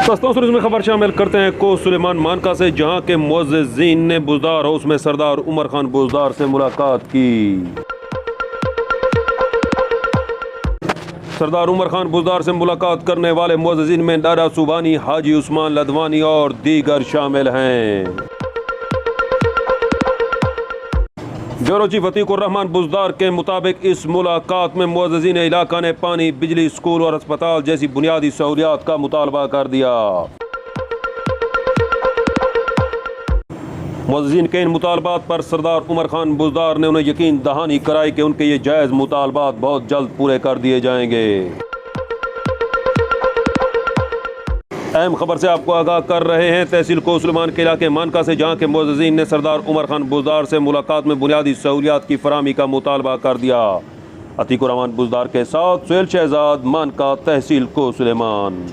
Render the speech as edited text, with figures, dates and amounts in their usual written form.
दोस्तों में खबर शामिल करते हैं को सुलेमान मानका से, जहां के मुअज़्ज़िज़ीन ने बुज़दार हाउस में सरदार उमर खान बुज़दार से मुलाकात की। सरदार उमर खान बुज़दार से मुलाकात करने वाले मुअज़्ज़िज़ीन में दारा सुबानी, हाजी उस्मान लदवानी और दीगर शामिल हैं। ब्यूरो चीफ अतीकुर रहमान बुज़दार के मुताबिक इस मुलाकात में मुअज़्ज़िज़ीन इलाका ने पानी, बिजली, स्कूल और अस्पताल जैसी बुनियादी सहूलियात का मुतालबा कर दिया। मुअज़्ज़िज़ीन के इन मुतालबात पर सरदार उमर खान बुज़दार ने उन्हें यकीन दहानी कराई कि उनके ये जायज़ मुतालबात बहुत जल्द पूरे कर दिए जाएंगे। अहम खबर से आपको आगाह कर रहे हैं तहसील को सुलेमान के इलाके मानका से, जहां के मुअज़्ज़िज़ीन ने सरदार उमर खान बुज़दार से मुलाकात में बुनियादी सहूलियात की फराहमी का मुतालबा कर दिया। अतीकुर रहमान बुज़दार के साथ सुहेल शहजाद, मानका, तहसील को सुलेमान।